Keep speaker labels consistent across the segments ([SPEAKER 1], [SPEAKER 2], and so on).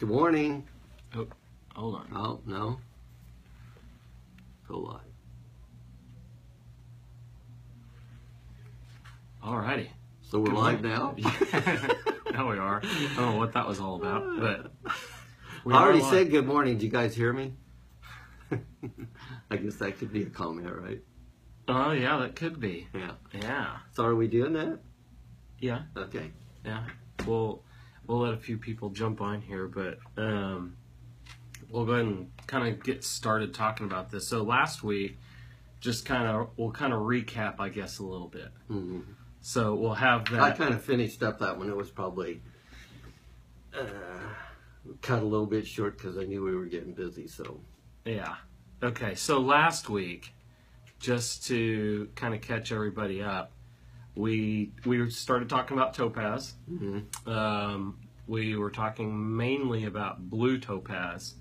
[SPEAKER 1] Good morning.
[SPEAKER 2] Oh, hold on.
[SPEAKER 1] Oh, no. Go live.
[SPEAKER 2] Alrighty.
[SPEAKER 1] So we're live now?
[SPEAKER 2] Now we are. I don't know what that was all about, but
[SPEAKER 1] I already said good morning. Did you guys hear me? I guess that could be a comment, right?
[SPEAKER 2] Oh, yeah, that could be.
[SPEAKER 1] Yeah.
[SPEAKER 2] Yeah.
[SPEAKER 1] So are we doing that?
[SPEAKER 2] Yeah.
[SPEAKER 1] Okay.
[SPEAKER 2] Yeah. We'll let a few people jump on here, but we'll go ahead and kind of get started talking about this. So last week, we'll kind of recap, I guess, a little bit.
[SPEAKER 1] Mm-hmm.
[SPEAKER 2] So we'll have that.
[SPEAKER 1] I kind of finished up that one. It was probably cut a little bit short because I knew we were getting busy. So
[SPEAKER 2] yeah. Okay. So last week, just to kind of catch everybody up, we started talking about Topaz.
[SPEAKER 1] mm-hmm.
[SPEAKER 2] We were talking mainly about blue topaz,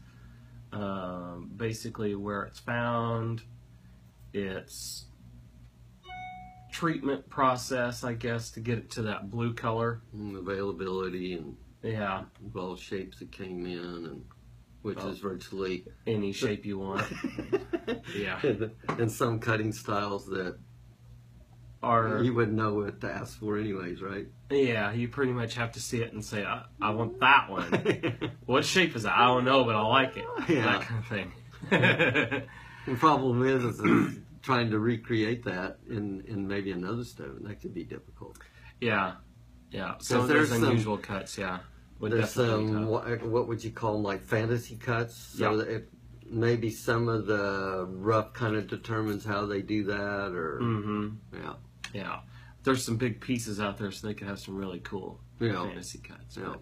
[SPEAKER 2] basically where it's found, its treatment process, I guess, to get it to that blue color.
[SPEAKER 1] Availability and
[SPEAKER 2] Yeah,
[SPEAKER 1] all shapes it came in, and which is virtually
[SPEAKER 2] any shape you want. Yeah,
[SPEAKER 1] and some cutting styles that you wouldn't know what to ask for anyways, right?
[SPEAKER 2] Yeah, you pretty much have to see it and say, I want that one. What shape is it? I don't know, but I like it.
[SPEAKER 1] Yeah.
[SPEAKER 2] That kind of thing.
[SPEAKER 1] The problem is trying to recreate that in maybe another stone. That could be difficult.
[SPEAKER 2] Yeah. So there's unusual cuts, yeah.
[SPEAKER 1] There's some, what would you call them, like fantasy cuts? So that maybe some of the rough kind of determines how they do that, or yeah.
[SPEAKER 2] There's some big pieces out there, so they could have some really cool fantasy cuts.
[SPEAKER 1] Yeah.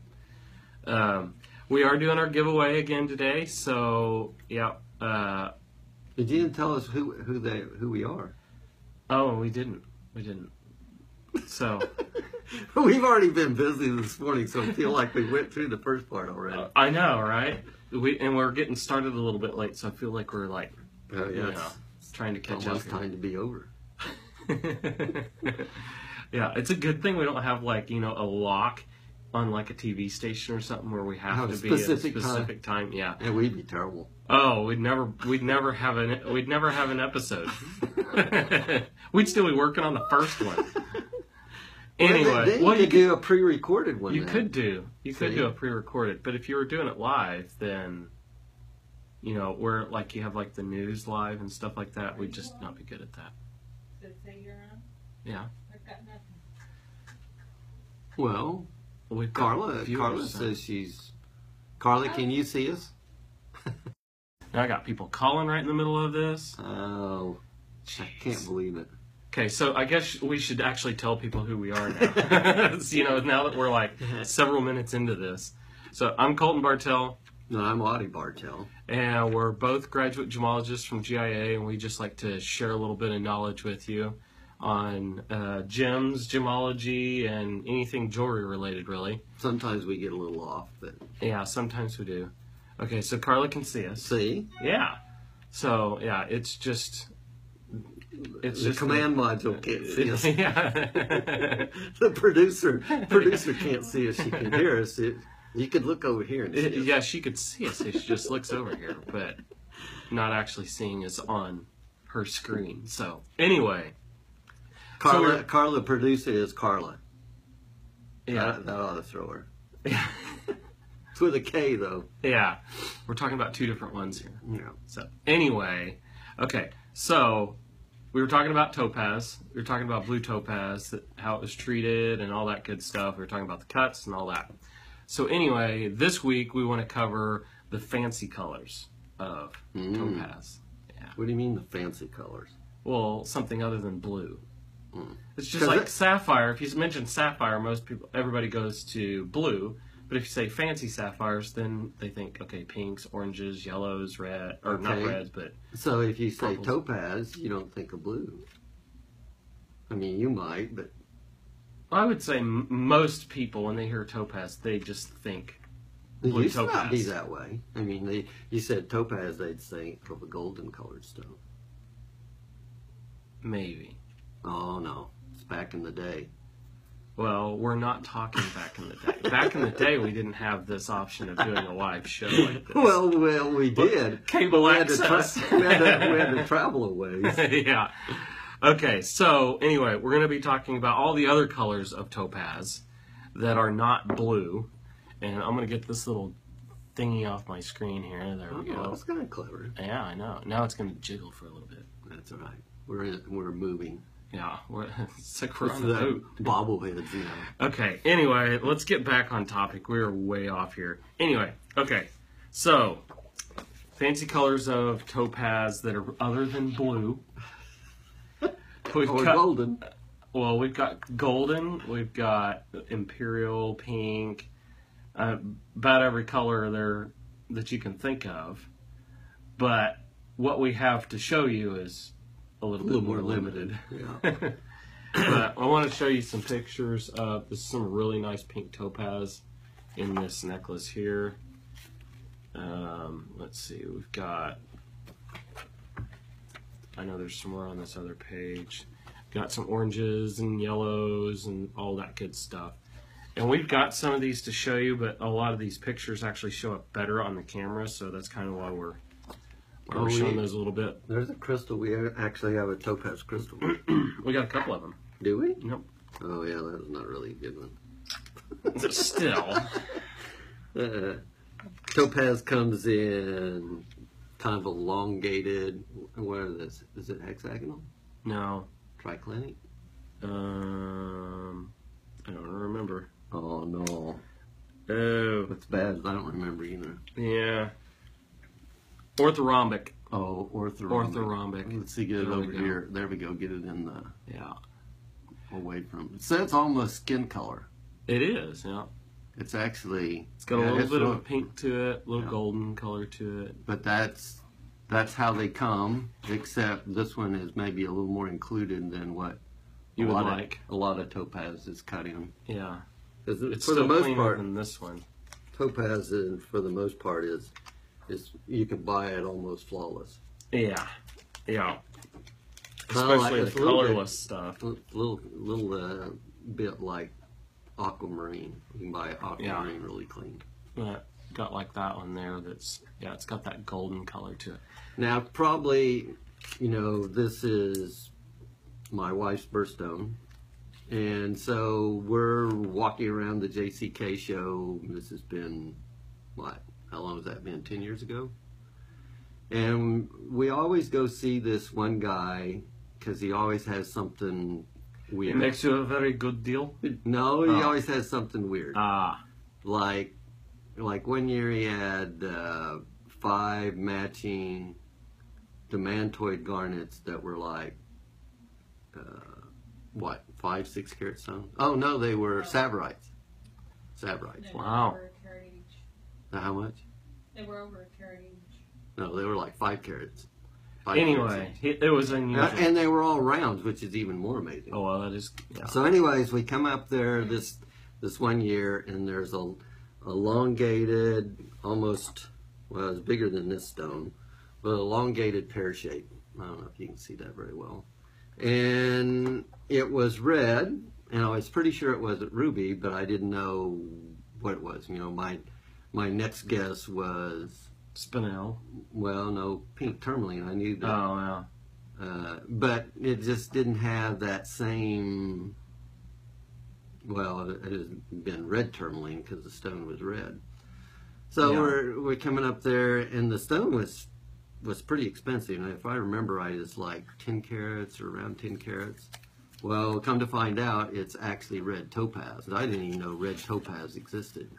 [SPEAKER 2] But, we are doing our giveaway again today, so yeah.
[SPEAKER 1] Did you even tell us who we are?
[SPEAKER 2] Oh, we didn't. So
[SPEAKER 1] we've already been busy this morning, so I feel like we went through the first part already.
[SPEAKER 2] I know, right? We're getting started a little bit late, so I feel like we're like, trying to catch up.
[SPEAKER 1] Almost time to be over.
[SPEAKER 2] Yeah, it's a good thing we don't have like, a lock on like a TV station or something where we have to be at a specific time. Yeah.
[SPEAKER 1] And we'd be terrible.
[SPEAKER 2] Oh, we'd never have an episode. We'd still be working on the first one. Anyway,
[SPEAKER 1] then you could do a pre-recorded one.
[SPEAKER 2] You could do a pre-recorded, but if you were doing it live, then where like you have like the news live and stuff like that, we'd just not be good at that.
[SPEAKER 3] Does it say you're on?
[SPEAKER 2] Yeah.
[SPEAKER 3] I've got nothing.
[SPEAKER 1] Well, Carla says she's. Carla, can you see us?
[SPEAKER 2] Now I got people calling right in the middle of this.
[SPEAKER 1] Oh, jeez. I can't believe it.
[SPEAKER 2] Okay, so I guess we should actually tell people who we are now. Now that we're like several minutes into this. So I'm Colton Bartell.
[SPEAKER 1] No, I'm Audie Bartell.
[SPEAKER 2] And we're both graduate gemologists from GIA, and we just like to share a little bit of knowledge with you on gems, gemology, and anything jewelry related, really.
[SPEAKER 1] Sometimes we get a little off, but...
[SPEAKER 2] Yeah, sometimes we do. Okay, so Carla can see us.
[SPEAKER 1] See?
[SPEAKER 2] Yeah. So, yeah, it's just...
[SPEAKER 1] The command module can't see us.
[SPEAKER 2] Yeah.
[SPEAKER 1] The producer can't see us. She can hear us. You could look over here and see us.
[SPEAKER 2] Yeah, she could see us if she just looks over here, but not actually seeing us on her screen. So, anyway.
[SPEAKER 1] Carla, producer, is Carla.
[SPEAKER 2] Yeah.
[SPEAKER 1] That ought to throw her.
[SPEAKER 2] Yeah.
[SPEAKER 1] It's with a K, though.
[SPEAKER 2] Yeah. We're talking about two different ones here.
[SPEAKER 1] Yeah.
[SPEAKER 2] So, anyway. Okay. So, we were talking about topaz. We were talking about blue topaz, how it was treated and all that good stuff. We were talking about the cuts and all that. So, anyway, this week we want to cover the fancy colors of topaz. Yeah.
[SPEAKER 1] What do you mean the fancy colors?
[SPEAKER 2] Well, something other than blue. It's just like sapphire. If you mention sapphire, everybody goes to blue. But if you say fancy sapphires, then they think, okay, pinks, oranges, yellows, red, or not reds, but...
[SPEAKER 1] So if you say
[SPEAKER 2] purples.
[SPEAKER 1] Topaz, you don't think of blue. I mean, you might, but...
[SPEAKER 2] I would say most people, when they hear topaz, they just think blue
[SPEAKER 1] it used
[SPEAKER 2] topaz.
[SPEAKER 1] to not be that way. I mean, you said topaz, they'd think of a golden-colored stone.
[SPEAKER 2] Maybe.
[SPEAKER 1] Oh, no. It's back in the day.
[SPEAKER 2] Well, we're not talking back in the day. Back in the day, we didn't have this option of doing a live show like this.
[SPEAKER 1] Well, we did.
[SPEAKER 2] Cable
[SPEAKER 1] we
[SPEAKER 2] access.
[SPEAKER 1] we had to travel a ways.
[SPEAKER 2] Yeah. Okay, so anyway, we're going to be talking about all the other colors of topaz that are not blue. And I'm going to get this little thingy off my screen here. There we go.
[SPEAKER 1] That's kind of clever.
[SPEAKER 2] Yeah, I know. Now it's going to jiggle for a little bit.
[SPEAKER 1] That's all right. We're moving.
[SPEAKER 2] Yeah, it's like we're on the boat.
[SPEAKER 1] Bobbleheads, you know.
[SPEAKER 2] Okay, anyway, let's get back on topic. We're way off here. Anyway, okay, so fancy colors of topaz that are other than blue.
[SPEAKER 1] Golden.
[SPEAKER 2] Well, we've got golden, we've got imperial, pink, about every color there that you can think of. But what we have to show you is a little bit more limited.
[SPEAKER 1] Yeah.
[SPEAKER 2] But I want to show you some pictures of this is some really nice pink topaz in this necklace here. Let's see, we've got, I know there's some more on this other page. Got some oranges and yellows and all that good stuff. And we've got some of these to show you, but a lot of these pictures actually show up better on the camera, so that's kind of why we're showing those a little bit.
[SPEAKER 1] There's a crystal. We actually have a topaz crystal.
[SPEAKER 2] We got a couple of them.
[SPEAKER 1] Do we?
[SPEAKER 2] Nope.
[SPEAKER 1] Oh, yeah, that was not really a good one.
[SPEAKER 2] Still.
[SPEAKER 1] Topaz comes in kind of elongated. What is this? Is it hexagonal?
[SPEAKER 2] No.
[SPEAKER 1] Triclinic?
[SPEAKER 2] I don't remember.
[SPEAKER 1] Oh, no.
[SPEAKER 2] Oh.
[SPEAKER 1] What's bad is I don't remember either.
[SPEAKER 2] Yeah. Orthorhombic.
[SPEAKER 1] Oh, orthorhombic.
[SPEAKER 2] Orthorhombic.
[SPEAKER 1] Let's see, get it over here. There we go. Get it in the...
[SPEAKER 2] Yeah.
[SPEAKER 1] Away from it. So it's almost skin color.
[SPEAKER 2] It is, yeah.
[SPEAKER 1] It's actually...
[SPEAKER 2] It's got a little bit of a pink to it, a little golden color to it.
[SPEAKER 1] But that's how they come, except this one is maybe a little more included than what
[SPEAKER 2] you would like.
[SPEAKER 1] A lot of topaz is cut in.
[SPEAKER 2] Yeah.
[SPEAKER 1] It's
[SPEAKER 2] for
[SPEAKER 1] still
[SPEAKER 2] the most
[SPEAKER 1] cleaner
[SPEAKER 2] part than this one.
[SPEAKER 1] Topaz, for the most part, is you can buy it almost flawless.
[SPEAKER 2] Yeah. Yeah.
[SPEAKER 1] Especially
[SPEAKER 2] the colorless stuff.
[SPEAKER 1] Little bit like aquamarine. You can buy aquamarine really clean.
[SPEAKER 2] But got like that one there it's got that golden color to it.
[SPEAKER 1] Now, probably, this is my wife's birthstone. And so we're walking around the JCK show. This has been, how long has that been? 10 years ago? And we always go see this one guy because he always has something weird.
[SPEAKER 2] It makes you a very good deal?
[SPEAKER 1] No, he always has something weird. Like 1 year he had 5 matching demantoid garnets that were like, 5, 6 carat stones? Oh no, they were Saverites. Saverites.
[SPEAKER 2] Wow.
[SPEAKER 3] Over a carat each.
[SPEAKER 1] How much?
[SPEAKER 3] They were over a carat each.
[SPEAKER 1] No, they were like 5 carats.
[SPEAKER 2] Anyway, it was unusual.
[SPEAKER 1] And they were all rounds, which is even more amazing.
[SPEAKER 2] Oh, well, that is... Yeah.
[SPEAKER 1] So anyways, we come up there this 1 year, and there's a elongated, almost, it's bigger than this stone, but elongated pear shape. I don't know if you can see that very well. And it was red, and I was pretty sure it wasn't ruby, but I didn't know what it was. My next guess was...
[SPEAKER 2] Spinel.
[SPEAKER 1] Well, no, pink tourmaline. I knew that.
[SPEAKER 2] Oh,
[SPEAKER 1] yeah. But it just didn't have that same... Well, it has been red tourmaline because the stone was red. So we're coming up there, and the stone was pretty expensive. And if I remember right, it's like 10 carats or around 10 carats. Well, come to find out, it's actually red topaz. I didn't even know red topaz existed.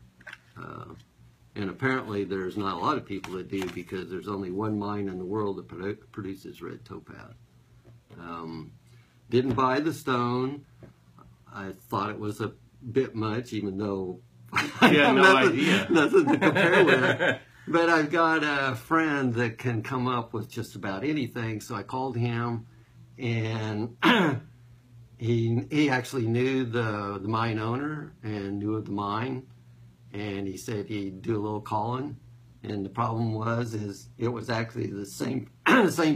[SPEAKER 1] And apparently there's not a lot of people that do, because there's only one mine in the world that produces red topaz. Didn't buy the stone. I thought it was a bit much, even though
[SPEAKER 2] you had no idea.
[SPEAKER 1] Nothing to compare with. But I've got a friend that can come up with just about anything, so I called him, and he actually knew the mine owner and knew of the mine. And he said he'd do a little calling, and the problem was it was actually the same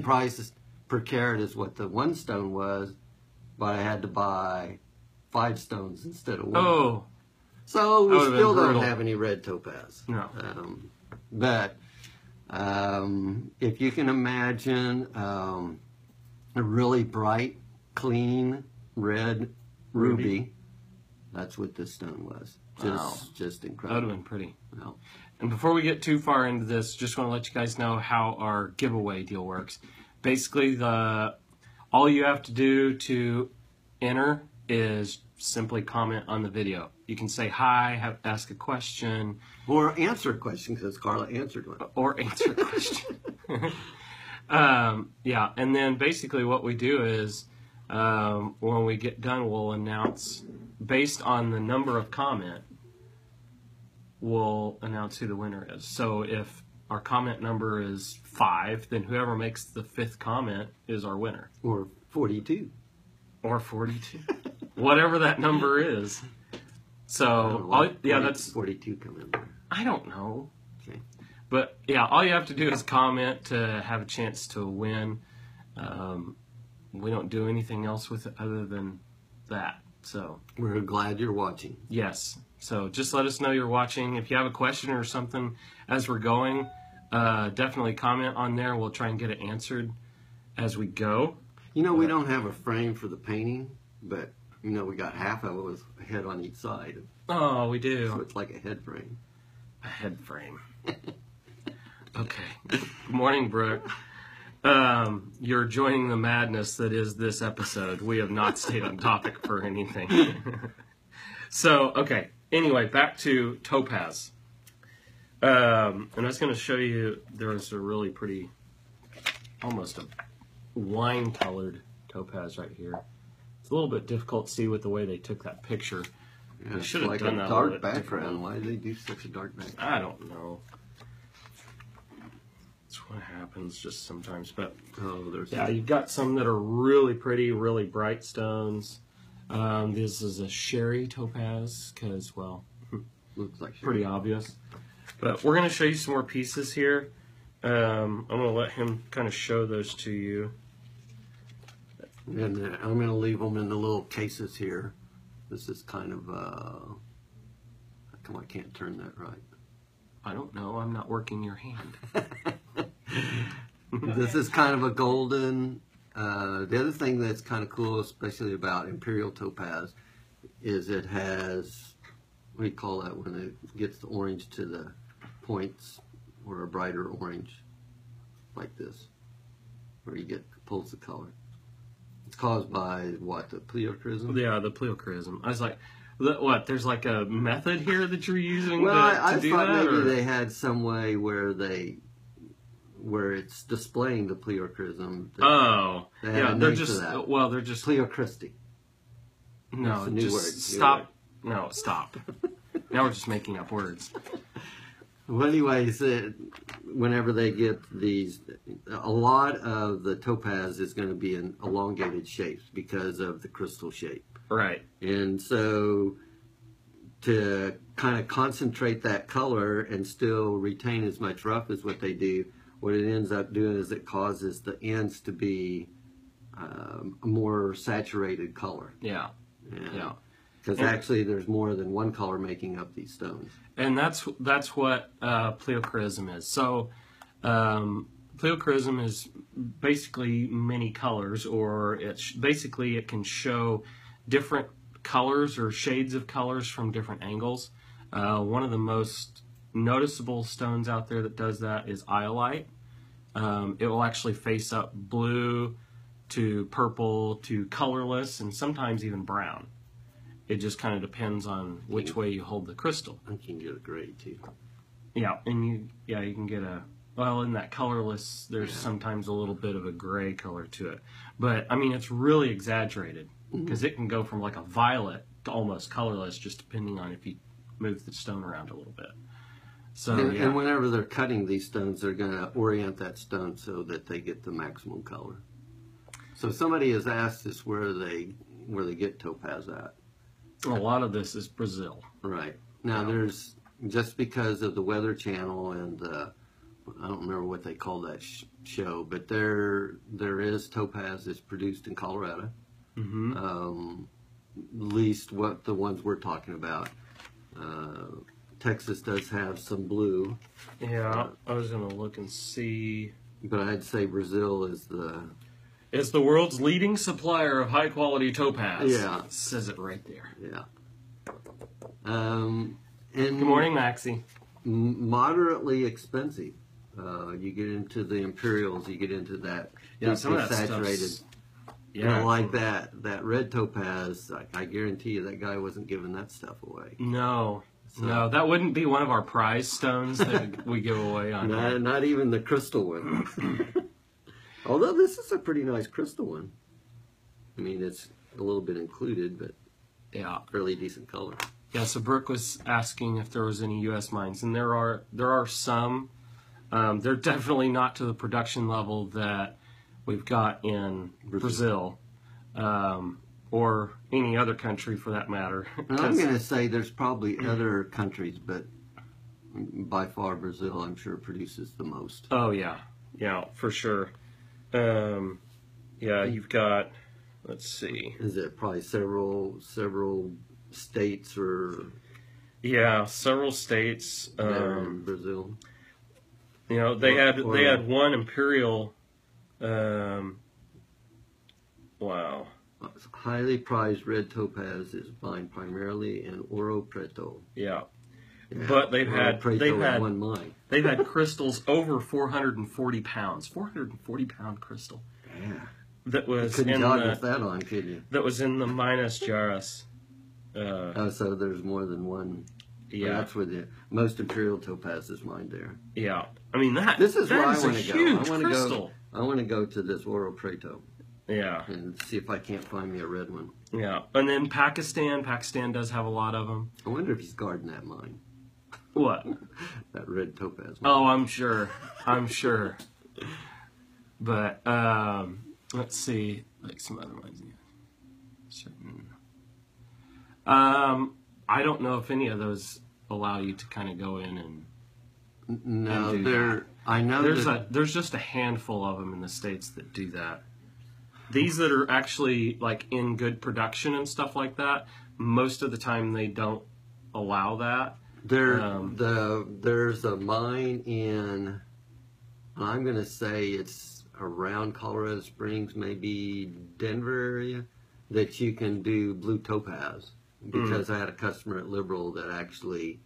[SPEAKER 1] price per carat as what the one stone was, but I had to buy 5 stones instead of 1.
[SPEAKER 2] Oh,
[SPEAKER 1] So we
[SPEAKER 2] That would've been
[SPEAKER 1] still don't
[SPEAKER 2] brutal.
[SPEAKER 1] have any red topaz.
[SPEAKER 2] no.
[SPEAKER 1] But if you can imagine a really bright, clean red ruby, that's what this stone was. Just
[SPEAKER 2] That would
[SPEAKER 1] incredible.
[SPEAKER 2] have been pretty.
[SPEAKER 1] Well,
[SPEAKER 2] And before we get too far into this, just want to let you guys know how our giveaway deal works. Basically, all you have to do to enter is simply comment on the video. You can say hi, ask a question,
[SPEAKER 1] or answer a question because Carla answered one.
[SPEAKER 2] or answer a question. Yeah, and then basically what we do is when we get done, we'll announce, based on the number of comment, we'll announce who the winner is. So if our comment number is 5, then whoever makes the 5th comment is our winner.
[SPEAKER 1] Or 42.
[SPEAKER 2] Or 42. Whatever that number is. So, that's...
[SPEAKER 1] 42 come in there.
[SPEAKER 2] I don't know.
[SPEAKER 1] Okay.
[SPEAKER 2] But, yeah, all you have to do is comment to have a chance to win. We don't do anything else with it other than that. So,
[SPEAKER 1] We're glad you're watching.
[SPEAKER 2] yes. So just let us know you're watching. If you have a question or something as we're going, definitely comment on there. We'll try and get it answered as we go.
[SPEAKER 1] You know, we don't have a frame for the painting, but, you know, we got half of it with a head on each side.
[SPEAKER 2] Oh, we
[SPEAKER 1] So
[SPEAKER 2] do.
[SPEAKER 1] it's like a head frame.
[SPEAKER 2] A head frame. Okay. Good morning, Brooke. You're joining the madness that is this episode. We have not stayed on topic for anything. So, okay. Anyway, back to Topaz. And I was going to show you, there's a really pretty, almost a wine-colored topaz right here. It's a little bit difficult to see with the way they took that picture.
[SPEAKER 1] Yeah,
[SPEAKER 2] They
[SPEAKER 1] it's
[SPEAKER 2] should have
[SPEAKER 1] like
[SPEAKER 2] done
[SPEAKER 1] a
[SPEAKER 2] that a
[SPEAKER 1] dark
[SPEAKER 2] little bit
[SPEAKER 1] background. Why do they do such a dark background?
[SPEAKER 2] I don't know. That's what happens just sometimes. But
[SPEAKER 1] Oh, there's
[SPEAKER 2] yeah, you've got some that are really pretty, really bright stones. This is a sherry topaz because, well,
[SPEAKER 1] looks like
[SPEAKER 2] pretty obvious. But we're going to show you some more pieces here. I'm going to let him kind of show those to you.
[SPEAKER 1] And I'm going to leave them in the little cases here. This is kind of, how come I can't turn that right?
[SPEAKER 2] I don't know. I'm not working your hand.
[SPEAKER 1] This is kind of a golden. The other thing that's kind of cool, especially about Imperial Topaz, is it has, what do you call that when it gets the orange to the points, or a brighter orange, like this, where you get pulls of color. It's caused by what, the pleochrism?
[SPEAKER 2] Yeah, the pleochrism. I was like, what? There's like a method here that you're using
[SPEAKER 1] Well, I
[SPEAKER 2] to do
[SPEAKER 1] thought
[SPEAKER 2] that?
[SPEAKER 1] maybe
[SPEAKER 2] or?
[SPEAKER 1] they had some way where it's displaying the pleochrism.
[SPEAKER 2] Oh,
[SPEAKER 1] They had
[SPEAKER 2] yeah.
[SPEAKER 1] a
[SPEAKER 2] They're
[SPEAKER 1] name for
[SPEAKER 2] just
[SPEAKER 1] that.
[SPEAKER 2] well, they're just
[SPEAKER 1] Pleochristy.
[SPEAKER 2] no.
[SPEAKER 1] That's a new
[SPEAKER 2] Just
[SPEAKER 1] word, new
[SPEAKER 2] stop. No, stop. Now we're just making up words.
[SPEAKER 1] Well, anyways, whenever they get these, a lot of the topaz is going to be in elongated shapes because of the crystal shape.
[SPEAKER 2] Right.
[SPEAKER 1] And so to kind of concentrate that color and still retain as much rough as what they do, what it ends up doing is it causes the ends to be a more saturated color.
[SPEAKER 2] Yeah. Yeah.
[SPEAKER 1] Because actually there's more than one color making up these stones.
[SPEAKER 2] And that's what pleochrism is. So pleochrism is basically many colors, or basically it can show different colors or shades of colors from different angles. One of the most noticeable stones out there that does that is iolite. It will actually face up blue to purple to colorless and sometimes even brown. It just kind of depends on which way you hold the crystal.
[SPEAKER 1] I can get a gray too.
[SPEAKER 2] Yeah, and you can get in that colorless, there's sometimes a little bit of a gray color to it. But, I mean, it's really exaggerated because it can go from like a violet to almost colorless just depending on if you move the stone around a little bit. So,
[SPEAKER 1] And whenever they're cutting these stones, they're going to orient that stone so that they get the maximum color. So somebody has asked us where they get topaz at.
[SPEAKER 2] a lot of this is Brazil.
[SPEAKER 1] Right. Now there's, just because of the Weather Channel and I don't remember what they call that show, but there is topaz that's produced in Colorado.
[SPEAKER 2] Mm-hmm.
[SPEAKER 1] least what the ones we're talking about. Texas does have some blue.
[SPEAKER 2] Yeah, I was gonna look and see.
[SPEAKER 1] But I'd say Brazil is
[SPEAKER 2] the world's leading supplier of high quality topaz.
[SPEAKER 1] Yeah.
[SPEAKER 2] It says it right there.
[SPEAKER 1] yeah. And
[SPEAKER 2] Good morning, Maxie.
[SPEAKER 1] moderately expensive. You get into the imperials, you get into that
[SPEAKER 2] Some of that
[SPEAKER 1] saturated.
[SPEAKER 2] stuff's-
[SPEAKER 1] Yeah, like that red topaz. I guarantee you that guy wasn't giving that stuff away.
[SPEAKER 2] No, that wouldn't be one of our prize stones that we give away on here.
[SPEAKER 1] Not even the crystal one. Although this is a pretty nice crystal one. I mean, it's a little bit included, but
[SPEAKER 2] Yeah.
[SPEAKER 1] fairly decent color.
[SPEAKER 2] Yeah, so Brooke was asking if there was any U.S. mines, and there are some. They're definitely not to the production level that we've got in Brazil, or any other country for that matter.
[SPEAKER 1] And I'm going to say there's probably other countries, but by far Brazil, I'm sure, produces the most.
[SPEAKER 2] Oh yeah, for sure. You've got. Let's see.
[SPEAKER 1] Is it probably several states or
[SPEAKER 2] Yeah, several states.
[SPEAKER 1] there in Brazil?
[SPEAKER 2] They had one imperial. Wow.
[SPEAKER 1] Highly prized red topaz is mined primarily in Ouro Preto.
[SPEAKER 2] Yeah.
[SPEAKER 1] Yeah,
[SPEAKER 2] But they've
[SPEAKER 1] Ouro
[SPEAKER 2] had
[SPEAKER 1] Preto one mine.
[SPEAKER 2] they've had crystals over 440 pounds. 440 pound crystal.
[SPEAKER 1] Yeah.
[SPEAKER 2] That was
[SPEAKER 1] Couldn't
[SPEAKER 2] in
[SPEAKER 1] jog
[SPEAKER 2] the
[SPEAKER 1] with that on, could you?
[SPEAKER 2] that was in the Minas Gerais.
[SPEAKER 1] Oh, so there's more than one.
[SPEAKER 2] Yeah.
[SPEAKER 1] Well, that's where the most imperial topaz is mined there.
[SPEAKER 2] Yeah. I mean
[SPEAKER 1] This is
[SPEAKER 2] that
[SPEAKER 1] where I
[SPEAKER 2] is
[SPEAKER 1] want
[SPEAKER 2] a
[SPEAKER 1] to go.
[SPEAKER 2] huge
[SPEAKER 1] I want to
[SPEAKER 2] crystal.
[SPEAKER 1] go. I want to go to this Ouro Preto
[SPEAKER 2] Yeah.
[SPEAKER 1] and see if I can't find me a red one.
[SPEAKER 2] Yeah. And then Pakistan does have a lot of them.
[SPEAKER 1] I wonder if he's guarding that mine,
[SPEAKER 2] What?
[SPEAKER 1] that red topaz. Mine.
[SPEAKER 2] Oh, I'm sure. But let's see, like some other ones. Certain. I don't know if any of those allow you to kind of go in and
[SPEAKER 1] No,
[SPEAKER 2] do
[SPEAKER 1] there. I know
[SPEAKER 2] there's just a handful of them in the States that do that. These that are actually like in good production and stuff like that, most of the time they don't allow that.
[SPEAKER 1] There's a mine in. I'm going to say it's around Colorado Springs, maybe Denver area, that you can do blue topaz. Because I had a customer at Liberal that actually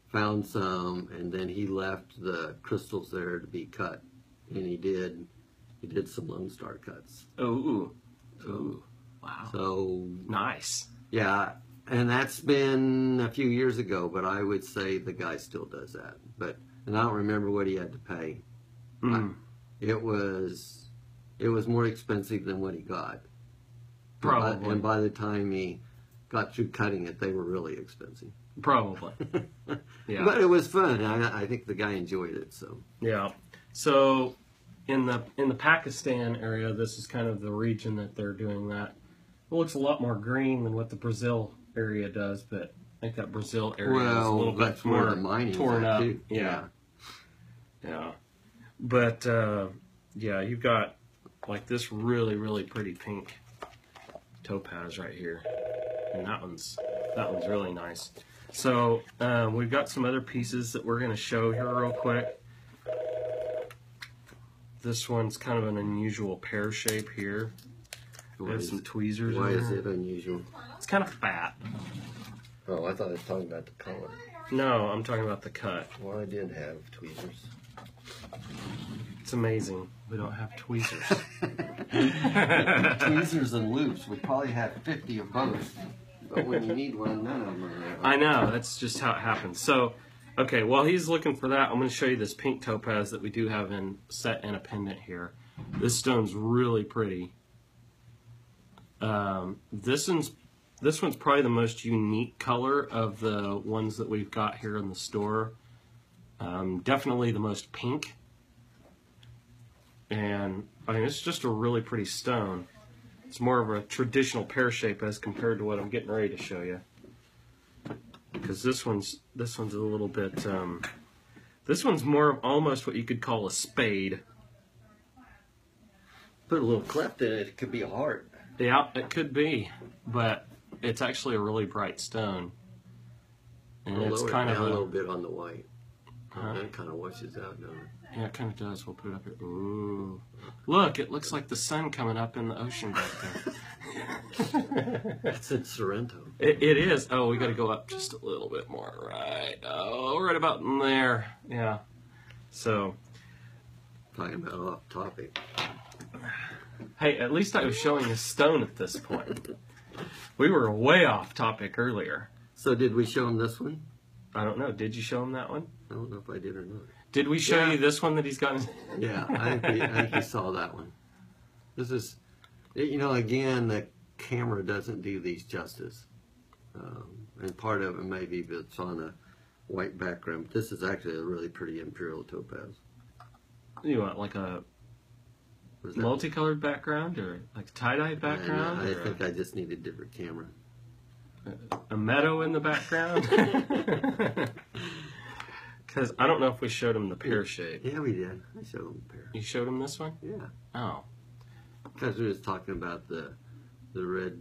[SPEAKER 1] found some, and then he left the crystals there to be cut, and he did some Lone Star cuts.
[SPEAKER 2] Ooh, wow!
[SPEAKER 1] So
[SPEAKER 2] Nice.
[SPEAKER 1] yeah, and that's been a few years ago, but I would say the guy still does that. And I don't remember what he had to pay. It was more expensive than what he got.
[SPEAKER 2] Probably.
[SPEAKER 1] And by the time he got through cutting it, they were really expensive.
[SPEAKER 2] Probably. Yeah.
[SPEAKER 1] But it was fun. I think the guy enjoyed it. So
[SPEAKER 2] Yeah. So in the Pakistan area, this is kind of the region that they're doing that. It looks a lot more green than what the Brazil area does, but I think that Brazil area is a little bit
[SPEAKER 1] that's where
[SPEAKER 2] more
[SPEAKER 1] the mining's
[SPEAKER 2] torn
[SPEAKER 1] at
[SPEAKER 2] up.
[SPEAKER 1] too.
[SPEAKER 2] Yeah. But you've got like this really, really pretty pink topaz right here, and that one's really nice. So we've got some other pieces that we're going to show here real quick. This one's kind of an unusual pear shape here. There's some tweezers.
[SPEAKER 1] Why
[SPEAKER 2] in
[SPEAKER 1] is
[SPEAKER 2] there.
[SPEAKER 1] it unusual?
[SPEAKER 2] It's kind of fat.
[SPEAKER 1] Oh, I thought I was talking about the color.
[SPEAKER 2] No, I'm talking about the cut.
[SPEAKER 1] Well, I did have tweezers.
[SPEAKER 2] It's amazing we don't have tweezers.
[SPEAKER 1] Tweezers and loops. We probably have 50 of both. But when you need one, none of them are there.
[SPEAKER 2] I know, that's just how it happens. So, okay, while he's looking for that, I'm going to show you this pink topaz that we do have set in a pendant here. This stone's really pretty. This one's probably the most unique color of the ones that we've got here in the store. Definitely the most pink. And I mean, it's just a really pretty stone. It's more of a traditional pear shape as compared to what I'm getting ready to show you. Because this one's a little bit. This one's more of almost what you could call a spade.
[SPEAKER 1] Put a little cleft in it, it could be a heart.
[SPEAKER 2] Yeah, it could be, but it's actually a really bright stone. And
[SPEAKER 1] I'll
[SPEAKER 2] it's
[SPEAKER 1] lower it
[SPEAKER 2] kind of
[SPEAKER 1] down a little bit on the white.
[SPEAKER 2] Huh?
[SPEAKER 1] That kind of washes out, doesn't it?
[SPEAKER 2] Yeah, it kind of does. We'll put it up here. Ooh. Look, it looks like the sun coming up in the ocean back there.
[SPEAKER 1] It's in Sorrento.
[SPEAKER 2] It is. Oh, we got to go up just a little bit more. Right. Oh, right about in there. Yeah. So.
[SPEAKER 1] Talking about off topic.
[SPEAKER 2] Hey, at least I was showing a stone at this point. We were way off topic earlier.
[SPEAKER 1] So did we show him this one?
[SPEAKER 2] I don't know. Did you show him that one?
[SPEAKER 1] I don't know if I did or not.
[SPEAKER 2] Did we show
[SPEAKER 1] Yeah.
[SPEAKER 2] you this one that he's got?
[SPEAKER 1] Yeah, I think he saw that one. This is, again, the camera doesn't do these justice. And part of it maybe if it's on a white background. But this is actually a really pretty imperial topaz.
[SPEAKER 2] You want like a
[SPEAKER 1] Was that-
[SPEAKER 2] multicolored background or like a tie-dyed background?
[SPEAKER 1] I
[SPEAKER 2] or
[SPEAKER 1] think I just need a different camera.
[SPEAKER 2] a meadow in the background? Because I don't know if we showed him the pear shape.
[SPEAKER 1] Yeah, we did. I showed him a pair.
[SPEAKER 2] You showed him this one?
[SPEAKER 1] Yeah,
[SPEAKER 2] Oh.
[SPEAKER 1] because we was talking about the red.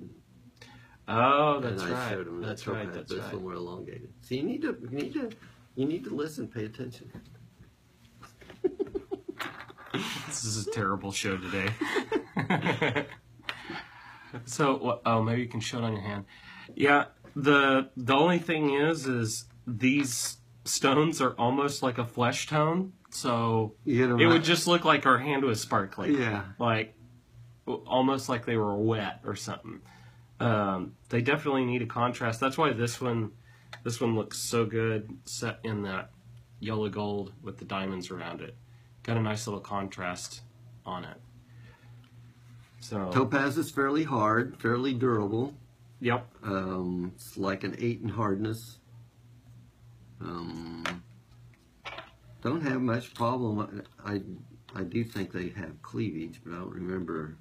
[SPEAKER 2] Oh, that's
[SPEAKER 1] and I
[SPEAKER 2] right.
[SPEAKER 1] showed him
[SPEAKER 2] That's
[SPEAKER 1] that
[SPEAKER 2] right.
[SPEAKER 1] topaz.
[SPEAKER 2] That's
[SPEAKER 1] This
[SPEAKER 2] right.
[SPEAKER 1] one were elongated. So you need to listen, pay attention.
[SPEAKER 2] This is a terrible show today. So, oh, maybe you can show it on your hand. Yeah, the only thing is these stones are almost like a flesh tone, so it would just look like our hand was sparkling.
[SPEAKER 1] Yeah.
[SPEAKER 2] Like, almost like they were wet or something. They definitely need a contrast. That's why this one looks so good, set in that yellow gold with the diamonds around it. Got a nice little contrast on it. So
[SPEAKER 1] Topaz is fairly hard, fairly durable.
[SPEAKER 2] yep.
[SPEAKER 1] It's like an 8 in hardness. Don't have much problem. I do think they have cleavage, but I don't remember.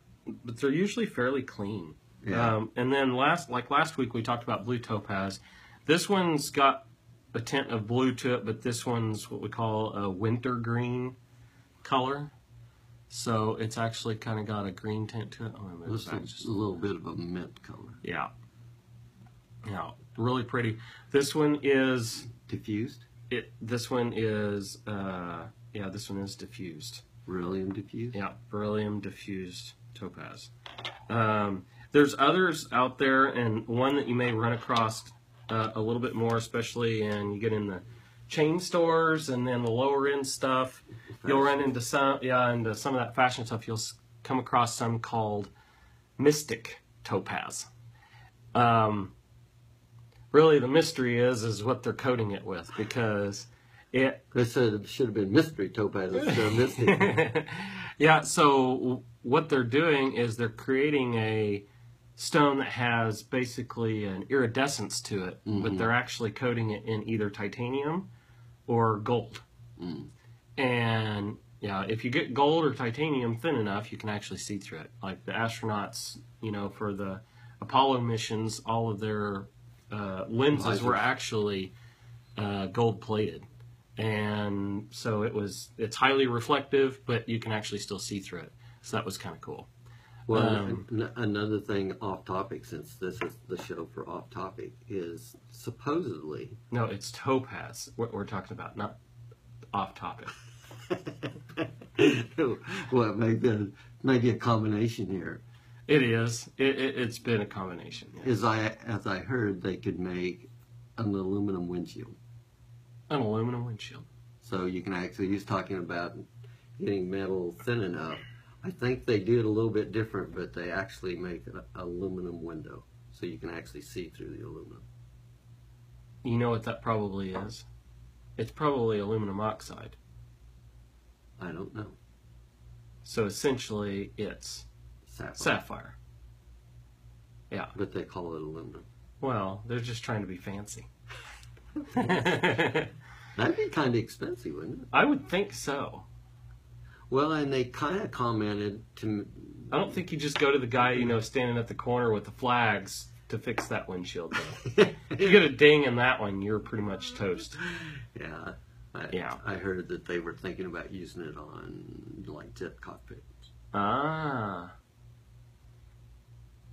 [SPEAKER 2] But they're usually fairly clean.
[SPEAKER 1] Yeah.
[SPEAKER 2] And then last week we talked about blue topaz. This one's got a tint of blue to it, but this one's what we call a winter green color. So it's actually kind of got a green tint to it. I'm gonna move
[SPEAKER 1] This
[SPEAKER 2] it back
[SPEAKER 1] is
[SPEAKER 2] just
[SPEAKER 1] a little bit of a mint color.
[SPEAKER 2] yeah. Yeah, really pretty. This one is
[SPEAKER 1] Diffused?
[SPEAKER 2] this one is this one is diffused.
[SPEAKER 1] Beryllium diffused?
[SPEAKER 2] Yeah, beryllium diffused topaz. There's others out there, and one that you may run across a little bit more, especially and you get in the chain stores and then the lower end stuff. You'll run into some of that fashion stuff. You'll come across some called Mystic Topaz. Really, the mystery is what they're coating it with, because it.
[SPEAKER 1] They said it should have been mystery topaz instead of mystic.
[SPEAKER 2] Yeah, so what they're doing is they're creating a stone that has basically an iridescence to it, but they're actually coating it in either titanium or gold. And yeah, if you get gold or titanium thin enough, you can actually see through it. Like the astronauts, for the Apollo missions, all of their lenses were actually gold plated. And so it's highly reflective, but you can actually still see through it. So that was kind of cool.
[SPEAKER 1] Well, another thing off topic, since this is the show for off topic, is supposedly.
[SPEAKER 2] No, it's topaz. What we're talking about, not off topic.
[SPEAKER 1] Well, maybe a combination here.
[SPEAKER 2] It is. It's been a combination. Yeah.
[SPEAKER 1] As I heard, they could make an aluminum windshield.
[SPEAKER 2] An aluminum windshield.
[SPEAKER 1] So you can actually, he's talking about getting metal thin enough. I think they do it a little bit different, but they actually make an aluminum window. So you can actually see through the aluminum.
[SPEAKER 2] You know what that probably is? It's probably aluminum oxide.
[SPEAKER 1] I don't know.
[SPEAKER 2] So essentially, it's sapphire. Yeah.
[SPEAKER 1] But they call it aluminum.
[SPEAKER 2] Well, they're just trying to be fancy.
[SPEAKER 1] That'd be kind of expensive, wouldn't it?
[SPEAKER 2] I would think so.
[SPEAKER 1] Well, and they kind of commented to.
[SPEAKER 2] I don't think you just go to the guy, standing at the corner with the flags to fix that windshield, though. If you get a ding in that one, you're pretty much toast.
[SPEAKER 1] Yeah.
[SPEAKER 2] Yeah.
[SPEAKER 1] I heard that they were thinking about using it on, like, jet cockpits.
[SPEAKER 2] Ah.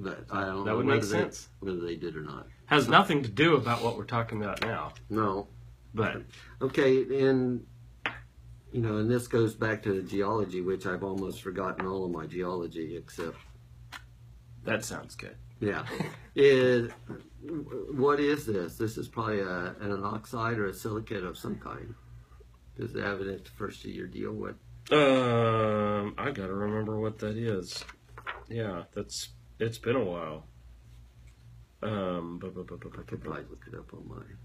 [SPEAKER 1] But I don't
[SPEAKER 2] That
[SPEAKER 1] know
[SPEAKER 2] would make sense.
[SPEAKER 1] whether they did or not.
[SPEAKER 2] Has nothing to do about what we're talking about now.
[SPEAKER 1] No.
[SPEAKER 2] But
[SPEAKER 1] okay, and and this goes back to geology, which I've almost forgotten all of my geology except.
[SPEAKER 2] That sounds good.
[SPEAKER 1] Yeah. What is this? This is probably an oxide or a silicate of some kind. Does it have it at the first of your deal? What?
[SPEAKER 2] I gotta remember what that is. Yeah, it's been a while.
[SPEAKER 1] I could probably look it up on mine.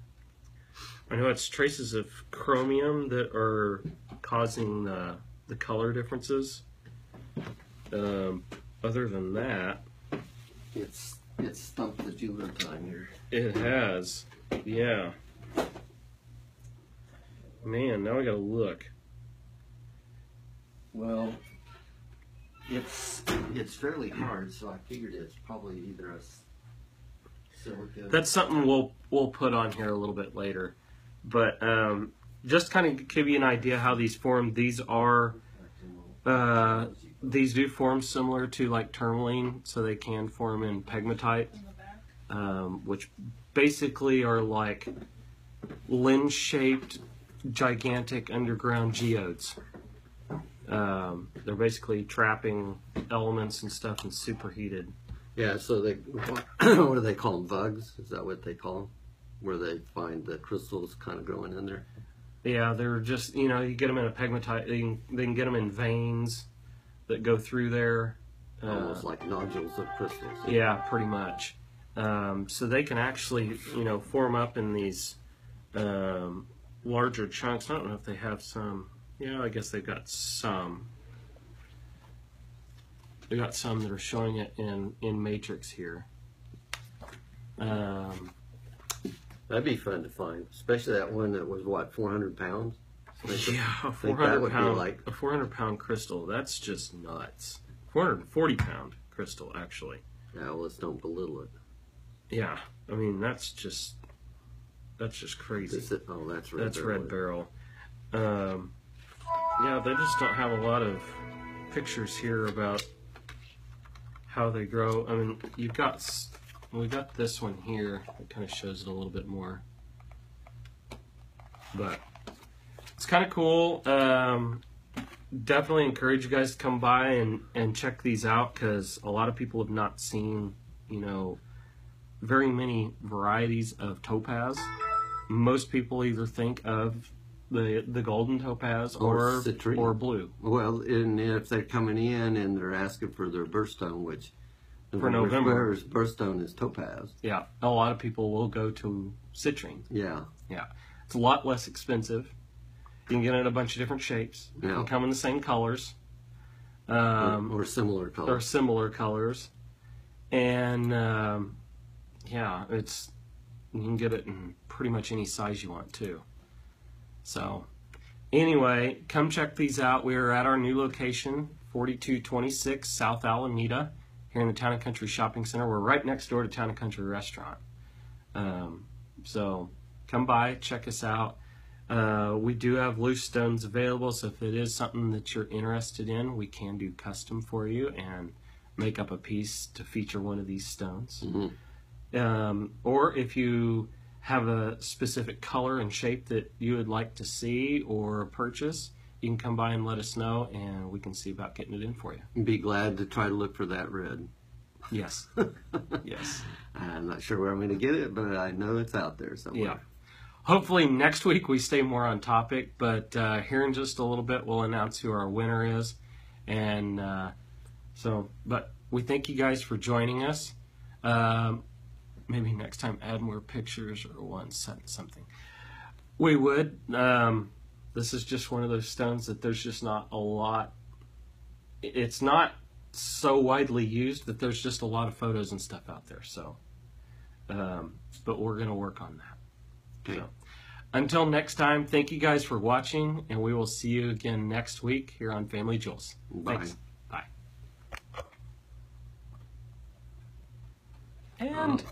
[SPEAKER 2] I know it's traces of chromium that are causing the color differences. Other than that,
[SPEAKER 1] it's stumped the jeweler time here.
[SPEAKER 2] it has. Yeah. Man, now I gotta look.
[SPEAKER 1] Well, it's fairly hard, so I figured it's probably either a silicate.
[SPEAKER 2] That's something we'll put on here a little bit later. But just kind of give you an idea how these form. These do form similar to like tourmaline, so they can form in pegmatite,
[SPEAKER 3] In the back.
[SPEAKER 2] which basically are like lens-shaped, gigantic underground geodes. They're basically trapping elements and stuff in superheated.
[SPEAKER 1] Yeah, so they what do they call them? Bugs? Is that what they call them? Where they find the crystals kind of growing in there?
[SPEAKER 2] Yeah, they're just, you get them in a pegmatite, they can get them in veins that go through there.
[SPEAKER 1] Almost like nodules of crystals.
[SPEAKER 2] Yeah, pretty much. So they can actually, form up in these larger chunks. I don't know if they have some. Yeah, I guess they've got some. They got some that are showing it in matrix here.
[SPEAKER 1] That'd be fun to find, especially that one that was 400 pounds.
[SPEAKER 2] Yeah, a
[SPEAKER 1] think that would be
[SPEAKER 2] 400-pound crystal. That's just nuts. 440-pound crystal, actually.
[SPEAKER 1] Yeah, well, let's don't belittle it.
[SPEAKER 2] Yeah, I mean that's just crazy.
[SPEAKER 1] That's red.
[SPEAKER 2] That's red beryl. Yeah, they just don't have a lot of pictures here about how they grow. I mean, we got this one here. It kind of shows it a little bit more, but it's kind of cool. Definitely encourage you guys to come by and check these out, because a lot of people have not seen, very many varieties of topaz. Most people either think of the golden topaz or
[SPEAKER 1] citrine.
[SPEAKER 2] Blue.
[SPEAKER 1] Well, and if they're coming in and they're asking for their birthstone, which
[SPEAKER 2] For November.
[SPEAKER 1] birthstone is topaz.
[SPEAKER 2] Yeah, a lot of people will go to citrine.
[SPEAKER 1] Yeah.
[SPEAKER 2] Yeah, it's a lot less expensive. You can get it in a bunch of different shapes. It can come in the same colors.
[SPEAKER 1] Or similar colors.
[SPEAKER 2] Or similar colors. And yeah, you can get it in pretty much any size you want too. So anyway, come check these out. We are at our new location, 4226 South Alameda, here in the Town and Country Shopping Center. We're right next door to Town and Country Restaurant. So come by, check us out. We do have loose stones available, so if it is something that you're interested in, we can do custom for you and make up a piece to feature one of these stones.
[SPEAKER 1] Mm-hmm.
[SPEAKER 2] Or if you have a specific color and shape that you would like to see or purchase, you can come by and let us know, and we can see about getting it in for you.
[SPEAKER 1] Be glad to try to look for that red.
[SPEAKER 2] Yes. Yes.
[SPEAKER 1] I'm not sure where I'm going to get it, but I know it's out there somewhere.
[SPEAKER 2] Yeah. Hopefully next week we stay more on topic, but here in just a little bit we'll announce who our winner is. And but we thank you guys for joining us. Maybe next time add more pictures or one something. We would. This is just one of those stones that there's just not a lot. It's not so widely used that there's just a lot of photos and stuff out there. So, but we're going to work on that.
[SPEAKER 1] Okay.
[SPEAKER 2] So, until next time, thank you guys for watching, and we will see you again next week here on Family Jewels.
[SPEAKER 1] Bye.
[SPEAKER 2] Thanks. Bye. And